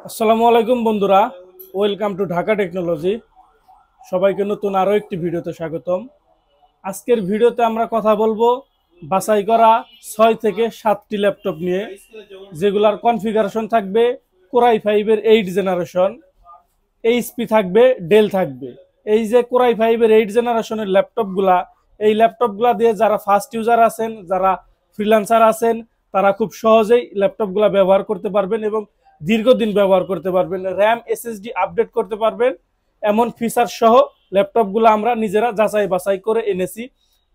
আসসালামু আলাইকুম বন্ধুরা, ওয়েলকাম টু ঢাকা টেকনোলজি। সবাইকে নতুন আরও একটি ভিডিওতে স্বাগতম। আজকের ভিডিওতে আমরা কথা বলবো বাছাই করা 6 থেকে 7টি ল্যাপটপ নিয়ে, যেগুলার কনফিগারেশন থাকবে কোরাই 5-এর 8 জেনারেশন, এইচপি থাকবে, ডেল থাকবে। এই যে কোরাই 5-এর 8 জেনারেশনের ল্যাপটপগুলা, এই ল্যাপটপগুলা দিয়ে যারা ফার্স্ট ইউজার আছেন, যারা ফ্রিল্যান্সার আছেন, তারা খুব সহজেই ল্যাপটপগুলা ব্যবহার করতে পারবেন এবং দীর্ঘদিন ব্যবহার করতে পারবেন। র্যাম এসএসডি আপডেট করতে পারবেন, এমন ফিচার সহ ল্যাপটপগুলো আমরা নিজেরা যাচাই বাছাই করে এনেছি।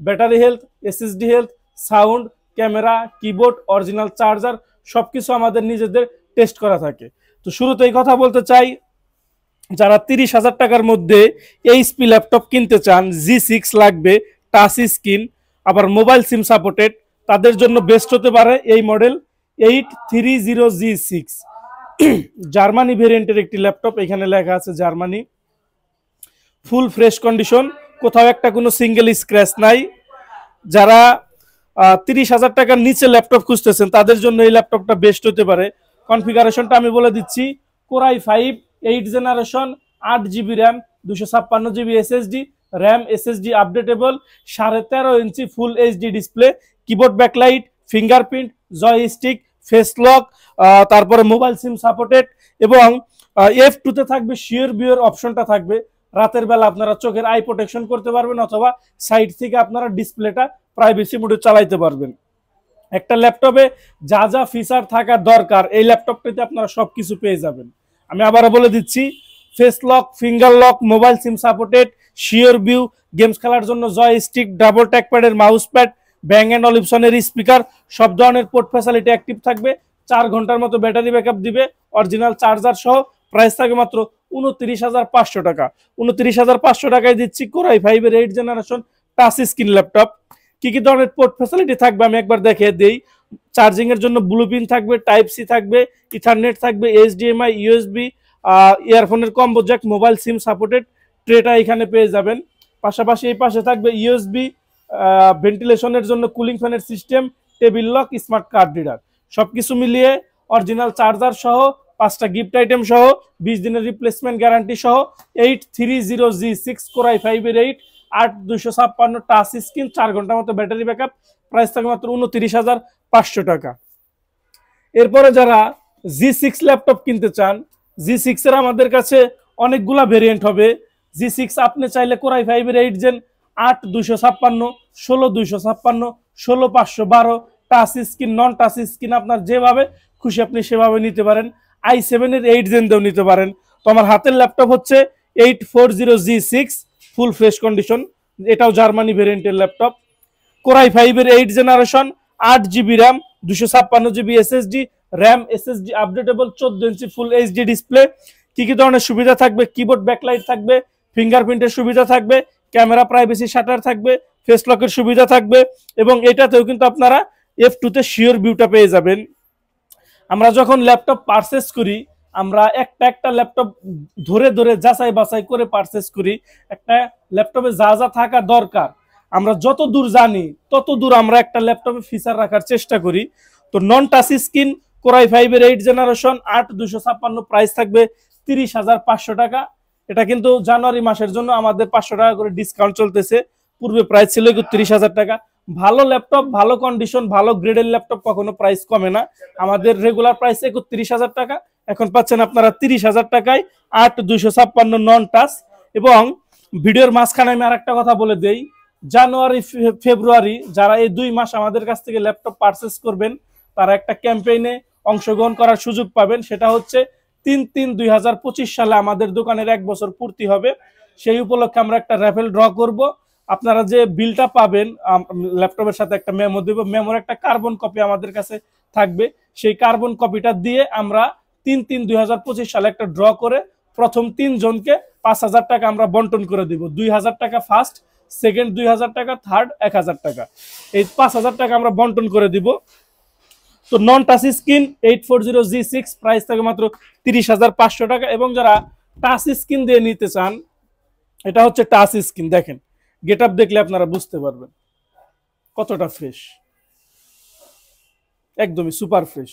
Battery health, SSD health, sound, camera, keyboard, original charger সবকিছু আমাদের নিজেদের টেস্ট করা থাকে। তো শুরুতেই কথা বলতে চাই, যারা 30,000 টাকার মধ্যে এইচপি ল্যাপটপ কিনতে চান, G6 লাগবে, টাচ স্ক্রিন, আবার মোবাইল সিম সাপোর্টেড, তাদের জন্য বেস্ট হতে পারে এই মডেল 830G6। জার্মানি ভেরিয়েন্টের একটি ল্যাপটপ, এখানে লেখা আছে জার্মানি। ফুল ফ্রেশ কন্ডিশন, কোথাও একটা কোনো সিঙ্গেল স্ক্র্যাচ নাই। যারা 30,000 টাকার নিচে ল্যাপটপ খুঁজতেছেন, তাদের জন্য এই ল্যাপটপটা বেস্ট হতে পারে। কনফিগারেশনটা আমি বলে দিচ্ছি, Core i 5 8 generation, 8 GB RAM, 256 GB SSD, RAM SSD updatable, 13.5 inch full HD display, keyboard backlight, fingerprint, joystick, face lock, তারপরে মোবাইল সিম সাপোর্টেড এবং F2-তে থাকবে শিওর বিওর অপশনটা থাকবে। রাতের বেলা আপনারা চোখের আই প্রোটেকশন করতে পারবেন, অথবা সাইড থেকে আপনারা ডিসপ্লেটা প্রাইভেসি মোডে চালাইতে পারবেন। একটা ল্যাপটপে যা যা ফিচার থাকা দরকার, এই ল্যাপটপটিতে আপনারা সবকিছু পেয়ে যাবেন। আমি আবারও বলে দিচ্ছি, face lock, finger lock, mobile SIM supported, sure view, games খেলার জন্য জয়স্টিক, ডাবল ট্যাকপ্যাডের মাউস প্যাড, ব্যাং অ্যান্ড অলিপসনের স্পিকার, সব ধরনের পোর্ট ফ্যাসিলিটি অ্যাক্টিভ থাকবে। 4 ঘন্টার মতো ব্যাটারি ব্যাকআপ দিবে, অরিজিনাল চার্জার সহ। প্রাইস থাকে মাত্র 29,500 টাকা। 29,500 টাকায় দিচ্ছি কোরাই 5-এর 8 জেনারেশন টাচ স্ক্রিন ল্যাপটপ। কি কি ধরনের পোর্ট ফ্যাসিলিটি থাকবে আমি একবার দেখিয়ে দেই। চার্জিং এর জন্য ব্লুপিন থাকবে, টাইপ সি থাকবে, ইথারনেট থাকবে, এইচডিএমআই, ইউএসবি, ইয়ারফোনের combo jack, mobile SIM supported ট্রেটা এখানে পেয়ে যাবেন। পাশাপাশি এই পাশে থাকবে ইউএসবি, ভেন্টিলেশনের জন্য কুলিং ফ্যানের system, table lock, smart card reader, সবকিছু মিলিয়ে অরিজিনাল চার্জার সহ, 5টা গিফট আইটেম সহ, 20 দিনের রিপ্লেসমেন্ট গ্যারান্টি সহ 830G6 কোরাই 5-এর 8 8256 টাচ স্ক্রিন, 4 ঘন্টার মতো ব্যাটারি ব্যাকআপ। প্রাইস থাকে মাত্র 29,500 টাকা। এরপরে যারা G6 ল্যাপটপ কিনতে চান, G6 এর আমাদের কাছে অনেকগুলা ভেরিয়েন্ট হবে। G6 আপনি চাইলে কোরাই 5-এর 8 gen 8256, 16256, 16512 touch screen, non touch screen, আপনার যেভাবে খুশি আপনি সেভাবে নিতে পারেন। i7-এর 8 জেন দিয়েও নিতে পারেন। তো আমার হাতের ল্যাপটপ হচ্ছে 840G6, ফুল ফ্রেশ কন্ডিশন, এটাও জার্মানি ভেরিয়েন্টের ল্যাপটপ। কোরাই 5-এর 8 generation, 8 GB RAM, 256 GB SSD, RAM SSD updatable, 14 ইঞ্চি ফুল এইচডি ডিসপ্লে। কি কি ধরনের সুবিধা থাকবে? কিবোর্ড ব্যাকলাইট থাকবে, ফিঙ্গারপ্রিন্টের সুবিধা থাকবে, ক্যামেরা প্রাইভেসি শাটার থাকবে, ফেস লকের সুবিধা থাকবে এবং এটাতেও কিন্তু আপনারা F2-তে শিওর ভিউটা পেয়ে যাবেন। আমরা যখন ল্যাপটপ পারচেস করি, আমরা একটা একটা ল্যাপটপ ধরে ধরে যাচাই বাছাই করে পারচেস করি। একটা ল্যাপটপে যা যা থাকা দরকার, আমরা যত দূর জানি তত দূর আমরা একটা ল্যাপটপে ফিচার রাখার চেষ্টা করি। তো নন টাচ স্ক্রিন কোরাই 5-এর 8 জেনারেশন 8256, প্রাইস থাকবে 30,500 টাকা। এটা কিন্তু জানুয়ারি মাসের জন্য আমাদের 500 টাকা করে ডিসকাউন্ট চলতেছে। পূর্বে প্রাইস ছিল 31,000 টাকা। ভালো ল্যাপটপ, ভালো কন্ডিশন, ভালো গ্রেডের ল্যাপটপ কখনো প্রাইস কমে না। আমাদের রেগুলার প্রাইস 31,000 টাকা, এখন পাচ্ছেন আপনারা 30,000 টাকায় 8256 নন টাচ। এবং ভিডিওর মাঝখানে আমি আর একটা কথা বলে দেই, জানুয়ারি ফেব্রুয়ারি যারা এই 2 মাস আমাদের কাছ থেকে ল্যাপটপ পারচেস করবেন, তারা একটা ক্যাম্পেইনে অংশগ্রহণ করার সুযোগ পাবেন। সেটা হচ্ছে 3/3/2025 সালে আমাদের দোকানের 1 বছর পূর্তি হবে। সেই উপলক্ষে আমরা একটা র্যাফেল ড্র করব। আপনারা যে বিলটা পাবেন, ল্যাপটপের সাথে একটা মেমো দেব, মেমোর একটা কার্বন কপি আমাদের কাছে থাকবে। সেই কার্বন কপিটা দিয়ে আমরা 3/3/2025 সালে একটা ড্র করে প্রথম 3 জনকে 5,000 টাকা আমরা বন্টন করে দিব। 2,000 টাকা ফার্স্ট, সেকেন্ড 2,000 টাকা, থার্ড 1,000 টাকা। এই 5,000 টাকা আমরা বন্টন করে দিব। তো non touch screen 840G6, price থাকে মাত্র 30,500 টাকা। এবং যারা টাচ স্ক্রিন দিয়ে নিতে চান, এটা হচ্ছে টাচ স্ক্রিন। দেখেন, গেট আপ দেখলে আপনারা বুঝতে পারবেন কতটা ফ্রেশ, একদমই সুপার ফ্রেশ।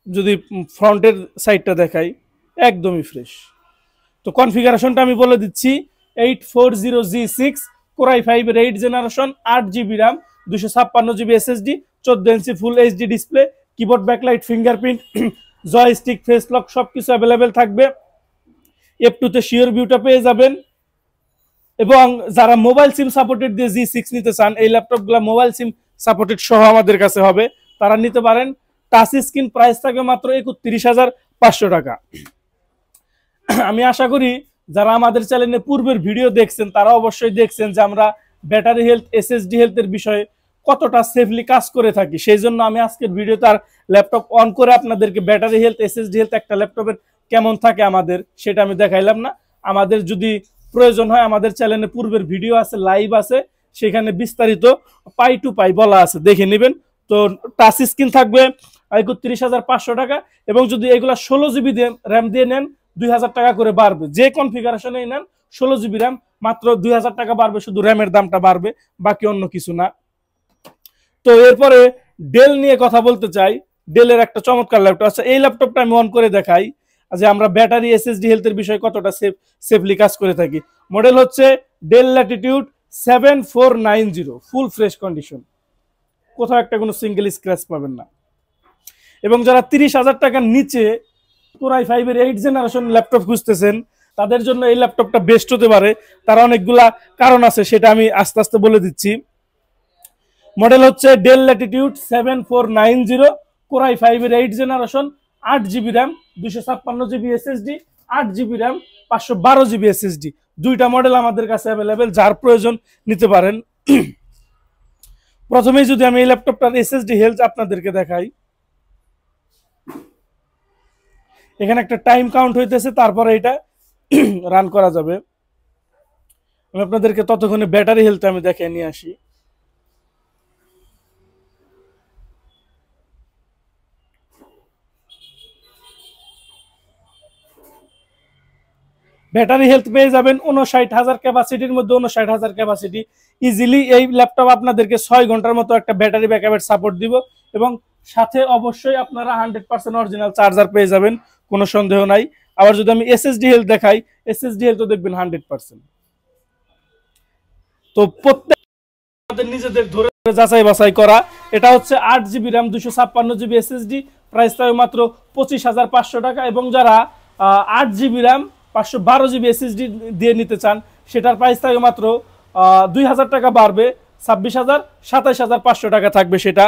যদি ফ্রন্টের সাইডটা দেখাই, একদমই ফ্রেশ। তো কনফিগারেশনটা আমি বলে দিচ্ছি, 840G6 Core i5 এর 8 generation, 8GB RAM, 256GB SSD, 14 ইঞ্চি full HD display, keyboard backlight, fingerprint, joystick, face lock সবকিছু অ্যাভেলেবেল থাকবে। F2 তে শিওর ভিউটা পেয়ে যাবেন। এবং যারা মোবাইল সিম সাপোর্টেড দিয়ে G6 নিতে চান, এই ল্যাপটপগুলো মোবাইল সিম সাপোর্টেড সহ আমাদের কাছে হবে, তারা নিতে পারেন। টাচ স্ক্রিন, প্রাইস থাকবে মাত্র 31,500 টাকা। আমি আশা করি যারা আমাদের চ্যানেলে পূর্বের ভিডিও দেখছেন তারা অবশ্যই দেখছেন যে আমরা ব্যাটারি হেলথ, এসএসডি হেলথের বিষয়ে কতটা সেফলি কাজ করে থাকি। সেই জন্য আমি আজকের ভিডিও তার ল্যাপটপ অন করে আপনাদেরকে ব্যাটারি হেলথ, এসএসডি হেলথ একটা ল্যাপটপের কেমন থাকে আমাদের সেটা আমি দেখাইলাম না। আমাদের যদি প্রয়োজন হয় আমাদের চ্যানেলে পূর্বের ভিডিও আছে, লাইভ আছে, সেখানে বিস্তারিত পাই টু পাই বলা আছে, দেখে নেবেন। তো টাচ স্ক্রিন থাকবে 31,500 টাকা, এবং যদি এগুলা 16GB র্যাম দিয়ে নেন 2,000 টাকা করে বাড়বে। যে কনফিগারেশনে নেন 16GB র্যাম মাত্র 2,000 টাকা বাড়বে, শুধু র্যামের দামটা বাড়বে, বাকি অন্য কিছু না। তো এরপরে ডেল নিয়ে কথা বলতে চাই। ডেলের একটা চমৎকার ল্যাপটপ আছে, এই ল্যাপটপটা আমি অন করে দেখাই যে আমরা ব্যাটারি, এসএসডি হেলথের বিষয়ে কতটা সেফলি কাজ করে থাকি। মডেল হচ্ছে ডেল ল্যাটিটিউড 7490, ফুল ফ্রেশ কন্ডিশন, কোথাও একটা কোনো সিঙ্গেল স্ক্র্যাচ পাবেন না। এবং যারা 30,000 টাকার নিচে Core i5 এর 8 জেনারেশন ল্যাপটপ খুঁজতেছেন তাদের জন্য এই ল্যাপটপটা বেস্ট হতে পারে। তার অনেকগুলা কারণ আছে, সেটা আমি আস্তে আস্তে বলে দিচ্ছি। মডেল হচ্ছে ডেল ল্যাটিটিউড 7490, Core i5 এর 8 generation, 8GB RAM, 256GB SSD, 8GB RAM, 512GB SSD, দুইটা মডেল আমাদের কাছে অ্যাভেলেবেল, যার প্রয়োজন নিতে পারেন। প্রথমেই যদি আমি এই ল্যাপটপটার এসএসডি হেলথ আপনাদেরকে দেখাই, এখানে একটা টাইম কাউন্ট হইতেছে, তারপরে এটা রান করা যাবে। আমি আপনাদেরকে ততক্ষণে ব্যাটারি হেলথ আমি দেখে নিয়ে আসি। ব্যাটারি হেলথ পেয়ে যাবেন 59,000 ক্যাপাসিটির মধ্যে, 59,000 ক্যাপাসিটি ইজিলি। এই ল্যাপটপ আপনাদেরকে 6 ঘন্টার মতো একটা ব্যাটারি ব্যাকআপের সাপোর্ট দিব, এবং সাথে অবশ্যই আপনারা 100% অরিজিনাল চার্জার পেয়ে যাবেন, কোনো সন্দেহ নাই। আবার যদি আমি এসএসডি হেলথ দেখাই, এসএসডি হেলথ দেখবেন 100%। তো প্রত্যেক নিজেদের ধরে যাচাই বাছাই করা। এটা হচ্ছে 8GB RAM, 256GB SSD, price থাকবে মাত্র 25,500 টাকা। এবং যারা 8GB RAM, 512GB SSD দিয়ে নিতে চান সেটার প্রাইস থাকবে মাত্র 2,000 টাকা বাড়বে, 26,000, 27,500 টাকা থাকবে সেটা।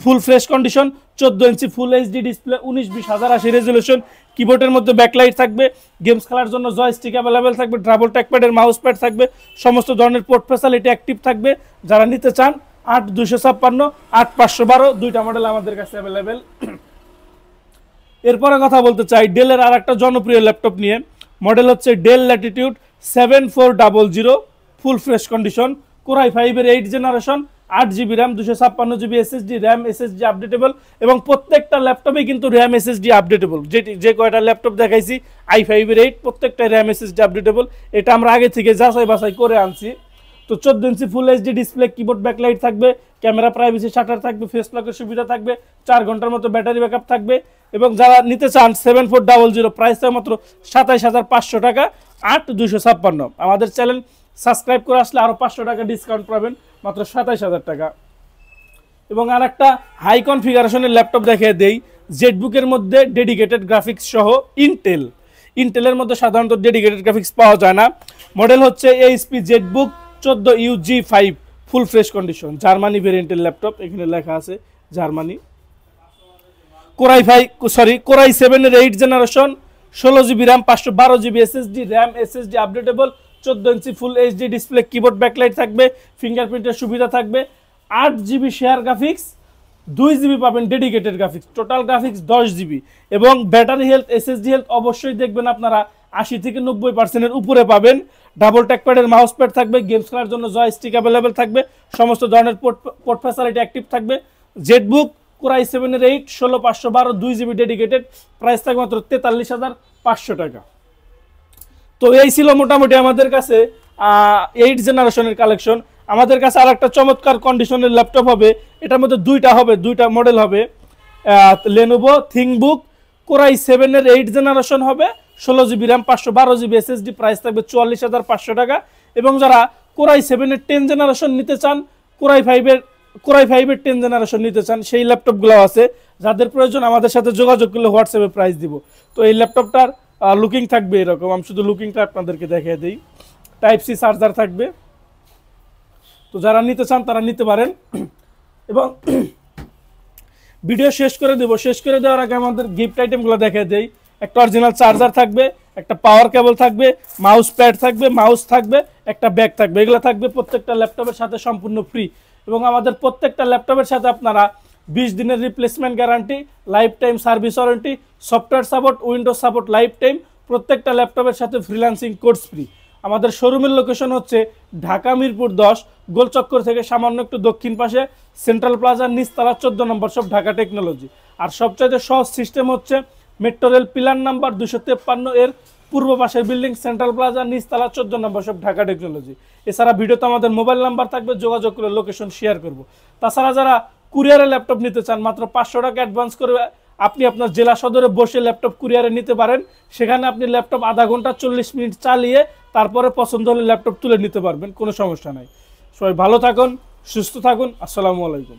ফুল ফ্রেশ কন্ডিশন, 14 ইঞ্চি full HD display, 1920x1080 resolution, কিবোর্ডের মধ্যে ব্যাকলাইট থাকবে, গেমস খেলার জন্য জয়স্টিক অ্যাভেলেবেল থাকবে, ডাবল ট্র্যাকপ্যাডের মাউস প্যাড থাকবে, সমস্ত ধরনের পোর্ট ফ্যাসিলিটি অ্যাক্টিভ থাকবে। যারা নিতে চান 8,256, 8,512 দুইটা মডেল আমাদের কাছে অ্যাভেলেবেল। এরপরে কথা বলতে চাই ডেলের আর একটা জনপ্রিয় ল্যাপটপ নিয়ে। মডেল হচ্ছে ডেল ল্যাটিটিউড 7400, ফুল ফ্রেশ কন্ডিশন, Core i5 এর 8 generation, 8GB RAM, 256GB SSD, RAM SSD updatable, এবং প্রত্যেকটা ল্যাপটপে কিন্তু র্যাম SSD আপডেটেবল। যে কয়টা ল্যাপটপ দেখাইছি i5 এর 8 প্রত্যেকটা র্যাম SSD আপডেটেবল, এটা আমরা আগে থেকে যাচাই বাছাই করে আনছি। তো 14 ইঞ্চি full HD display, keyboard backlight থাকবে, ক্যামেরা প্রাইভেসি শাটার থাকবে, ফেস লকের সুবিধা থাকবে, 4 ঘন্টার মতো ব্যাটারি ব্যাকআপ থাকবে। এবং যারা নিতে চান 7400, প্রাইস মাত্র 27,500 টাকা, 8,256। আমাদের চ্যানেল সাবস্ক্রাইব করে আসলে আরো 500 টাকা ডিসকাউন্ট পাবেন, মাত্র 27,000 টাকা। এবং আর একটা হাই কনফিগারেশনের ল্যাপটপ দেখিয়ে দেই, জেটবুকের মধ্যে ডেডিকেটেড গ্রাফিক্স সহ। ইন্টেলের মধ্যে সাধারণত ডেডিকেটেড গ্রাফিক্স পাওয়া যায় না। মডেল হচ্ছে HP ZBook 14UG5, full fresh condition, Germany ভেরিয়েন্টের ল্যাপটপ, এখানে লেখা আছে জার্মানি। Core i7 এর 8 generation, 16GB RAM, 512GB SSD, RAM SSD updatable, 14 ইঞ্চি full HD display, keyboard backlight থাকবে, ফিঙ্গারপ্রিন্টের সুবিধা থাকবে, 8GB শেয়ার গ্রাফিক্স, 2GB পাবেন dedicated graphics, total graphics 10GB। এবং ব্যাটারি হেলথ, এসএসডি হেলথ অবশ্যই দেখবেন আপনারা 80 থেকে 90% উপরে পাবেন। ডাবল ট্র্যাকপ্যাডের মাউস প্যাড থাকবে, গেমস খেলার জন্য জয়স্টিক অ্যাভেলেবেল থাকবে, সমস্ত ধরনের পোর্ট ফ্যাসিলিটি অ্যাক্টিভ থাকবে। জেটবুক Core i7 এর 8, 16,512, 2GB ডেডিকেটেড, প্রাইস থাকবে মাত্র 43,500 টাকা। তো এই ছিল মোটামুটি আমাদের কাছে 8 জেনারেশনের কালেকশন। আমাদের কাছে আর একটা চমৎকার কন্ডিশনের ল্যাপটপ হবে, এটার মধ্যে দুইটা মডেল হবে। Lenovo ThinkBook Core i7 এর 8 জেনারেশন হবে, 16 GB RAM 512 GB SSD, price থাকবে 44,500 টাকা। এবং যারা কোরাই 7-এর 10 জেনারেশন নিতে চান, কোরাই 5-এর 10 জেনারেশন নিতে চান, সেই ল্যাপটপগুলো আছে। যাদের প্রয়োজন আমাদের সাথে যোগাযোগ করলে হোয়াটসঅ্যাপে প্রাইস দিব। তো এই ল্যাপটপটার লুকিং থাকবে এরকম, আমি শুধু লুকিংটা আপনাদেরকে দেখিয়ে দিই। টাইপ সি চার্জার থাকবে। তো যারা নিতে চান তারা নিতে পারেন। এবং ভিডিও শেষ করে দেবো, শেষ করে দেওয়ার আগে আমাদের গিফট আইটেমগুলো দেখিয়ে দেই। একটা অরিজিনাল চার্জার থাকবে, একটা পাওয়ার কেবল থাকবে, মাউস প্যাড থাকবে, মাউস থাকবে, একটা ব্যাগ থাকবে। এগুলো থাকবে প্রত্যেকটা ল্যাপটপের সাথে সম্পূর্ণ ফ্রি। এবং আমাদের প্রত্যেকটা ল্যাপটপের সাথে আপনারা 20 দিনের replacement guarantee, life time service warranty, software support, Windows support life time, প্রত্যেকটা ল্যাপটপের সাথে ফ্রিল্যান্সিং কোর্স ফ্রি। আমাদের শোরুমের লোকেশন হচ্ছে ঢাকা মিরপুর 10, গোলচক্কর থেকে সামান্য একটু দক্ষিণ পাশে, সেন্ট্রাল প্লাজার নিচতলা 14 নম্বর শপ, ঢাকা টেকনোলজি। আর সবচাইতে সহজ সিস্টেম হচ্ছে মেট্রো রেল পিলার নাম্বার 253 এর পূর্ব পাশের বিল্ডিং, সেন্ট্রাল প্লাজা নিচতলা 14 নম্বর শপ, ঢাকা টেকনোলজি। এছাড়া ভিডিওতে আমাদের মোবাইল নাম্বার থাকবে, যোগাযোগ করে লোকেশন শেয়ার করব। তাছাড়া যারা কুরিয়ারে ল্যাপটপ নিতে চান, মাত্র 500 টাকা অ্যাডভান্স করে আপনি আপনার জেলা সদরে বসে ল্যাপটপ কুরিয়ারে নিতে পারেন। সেখানে আপনি ল্যাপটপ আধা ঘন্টা 40 মিনিট চালিয়ে তারপরে পছন্দ হলে ল্যাপটপ তুলে নিতে পারবেন, কোনো সমস্যা নাই। সবাই ভালো থাকুন, সুস্থ থাকুন। আসসালামু আলাইকুম।